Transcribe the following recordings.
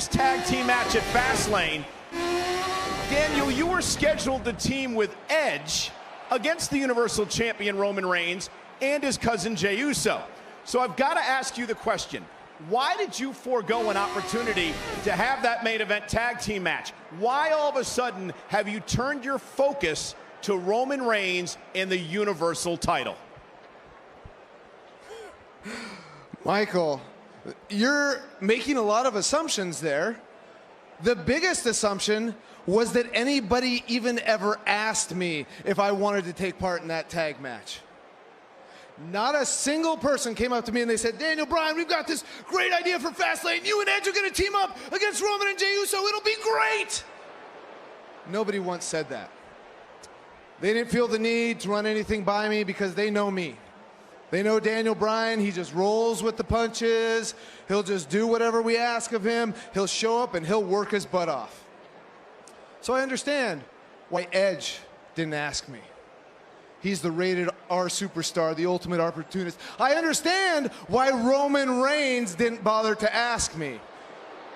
this tag team match at Fastlane, Daniel, you were scheduled to team with Edge against the Universal Champion Roman Reigns and his cousin Jey Uso. So I've got to ask you the question, why did you forego an opportunity to have that main event tag team match? Why all of a sudden have you turned your focus to Roman Reigns and the Universal title? Michael, you're making a lot of assumptions there. The biggest assumption was that anybody even ever asked me if I wanted to take part in that tag match. Not a single person came up to me and they said, Daniel, Bryan, we've got this great idea for Fastlane. You and Edge are going to team up against Roman and Jey Uso. It'll be great. Nobody once said that. They didn't feel the need to run anything by me because they know me. They know Daniel Bryan, he just rolls with the punches. He'll just do whatever we ask of him. He'll show up and he'll work his butt off. So I understand why Edge didn't ask me. He's the rated R superstar, the ultimate opportunist. I understand why Roman Reigns didn't bother to ask me.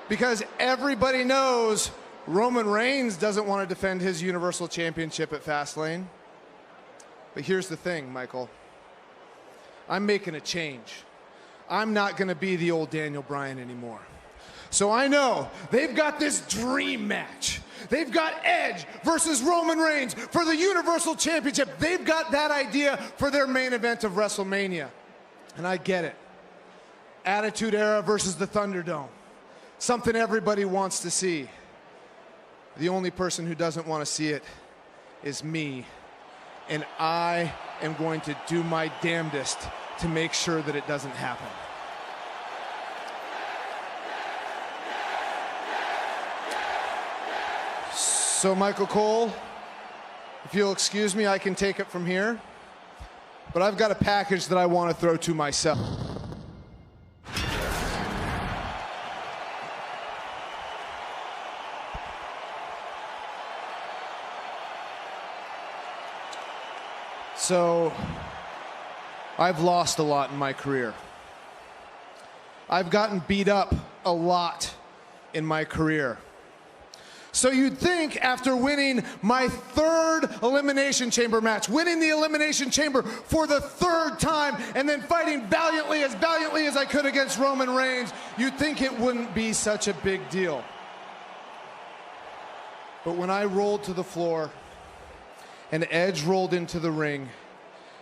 Because everybody knows Roman Reigns doesn't want to defend his Universal Championship at Fastlane. But here's the thing, Michael. I'm making a change. I'm not going to be the old Daniel Bryan anymore. So I know they've got this dream match. They've got Edge versus Roman Reigns for the Universal Championship. They've got that idea for their main event of WrestleMania. And I get it. Attitude Era versus the Thunderdome. Something everybody wants to see. The only person who doesn't want to see it is me. And I am going to do my damnedest to make sure that it doesn't happen. So, Michael Cole, if you'll excuse me, I can take it from here. But I've got a package that I want to throw to myself. So, I've lost a lot in my career. I've gotten beat up a lot in my career. So you'd think after winning my third Elimination Chamber match, winning the Elimination Chamber for the third time, and then fighting valiantly as I could against Roman Reigns, you'd think it wouldn't be such a big deal. But when I rolled to the floor, and Edge rolled into the ring,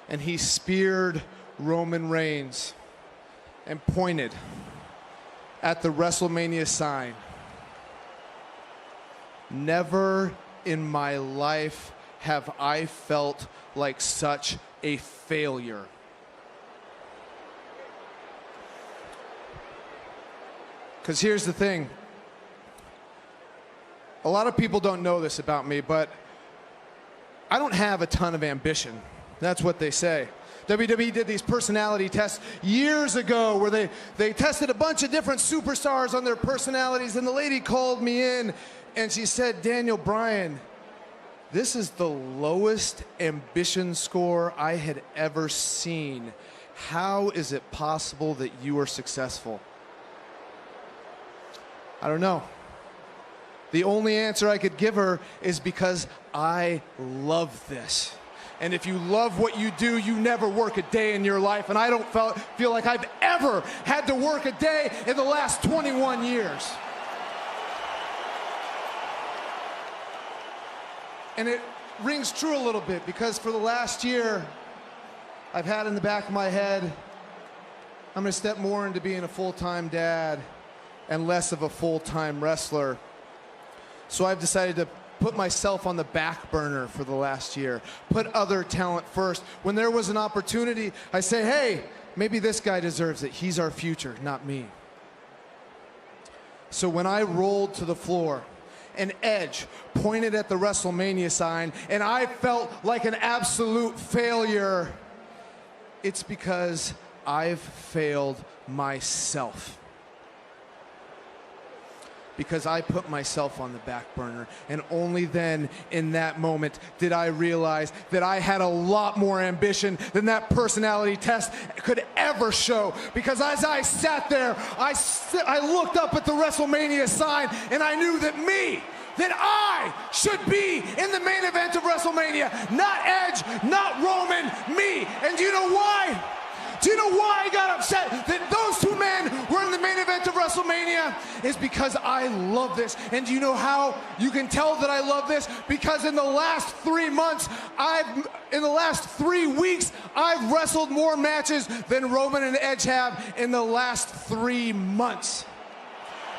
and he speared Roman Reigns and pointed at the WrestleMania sign, never in my life have I felt like such a failure. Because here's the thing. A lot of people don't know this about me, but I don't have a ton of ambition. That's what they say. WWE did these personality tests years ago where they tested a bunch of different superstars on their personalities, and the lady called me in and she said, Daniel Bryan, this is the lowest ambition score I had ever seen. How is it possible that you are successful? I don't know. The only answer I could give her is because I love this. And if you love what you do, you never work a day in your life. And I don't feel like I've ever had to work a day in the last 21 years. And it rings true a little bit because for the last year, I've had in the back of my head, I'm going to step more into being a full-time dad and less of a full-time wrestler. So I've decided to put myself on the back burner for the last year, put other talent first. When there was an opportunity, I say, hey, maybe this guy deserves it. He's our future, not me. So when I rolled to the floor and Edge pointed at the WrestleMania sign and I felt like an absolute failure, it's because I've failed myself. because I put myself on the back burner. And only then, in that moment, did I realize that I had a lot more ambition than that personality test could ever show. Because as I sat there, I looked up at the WrestleMania sign, and I knew that I should be in the main event of WrestleMania. Not Edge, not Roman, me. And do you know why? Do you know why I got upset that those two men were in the main event of WrestleMania? Is because I love this. And do you know how you can tell that I love this? Because in the last 3 months, in the last 3 weeks, I've wrestled more matches than Roman and Edge have in the last 3 months.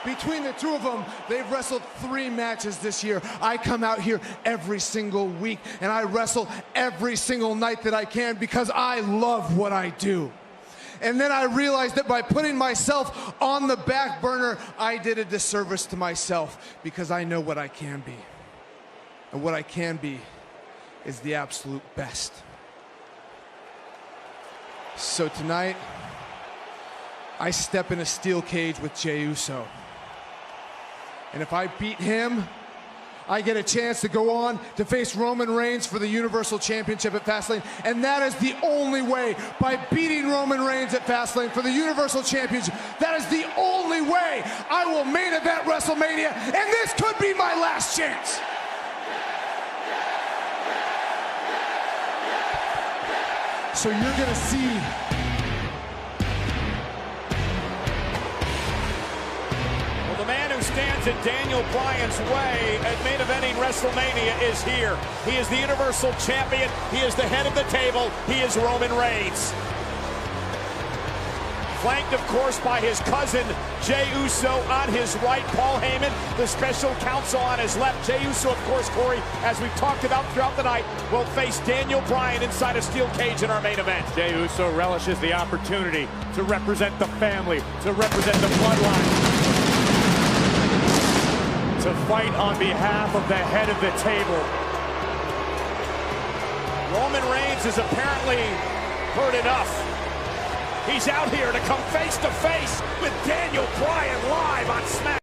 Between the two of them, they've wrestled 3 matches this year. I come out here every single week, and I wrestle every single night that I can because I love what I do. And then I realized that by putting myself on the back burner, I did a disservice to myself because I know what I can be. And what I can be is the absolute best. So tonight, I step in a steel cage with Jey Uso. And if I beat him, I get a chance to go on to face Roman Reigns for the Universal Championship at Fastlane. And that is the only way, by beating Roman Reigns at Fastlane for the Universal Championship, that is the only way I will main event WrestleMania. And this could be my last chance. So you're gonna see the man who stands in Daniel Bryan's way at main eventing WrestleMania is here. He is the Universal Champion. He is the head of the table. He is Roman Reigns. Flanked, of course, by his cousin, Jey Uso on his right. Paul Heyman, the special counsel on his left. Jey Uso, of course, Corey, as we've talked about throughout the night, will face Daniel Bryan inside a steel cage in our main event. Jey Uso relishes the opportunity to represent the family, to represent the bloodline, to fight on behalf of the head of the table. Roman Reigns is apparently heard enough. He's out here to come face to face with Daniel Bryan live on SmackDown.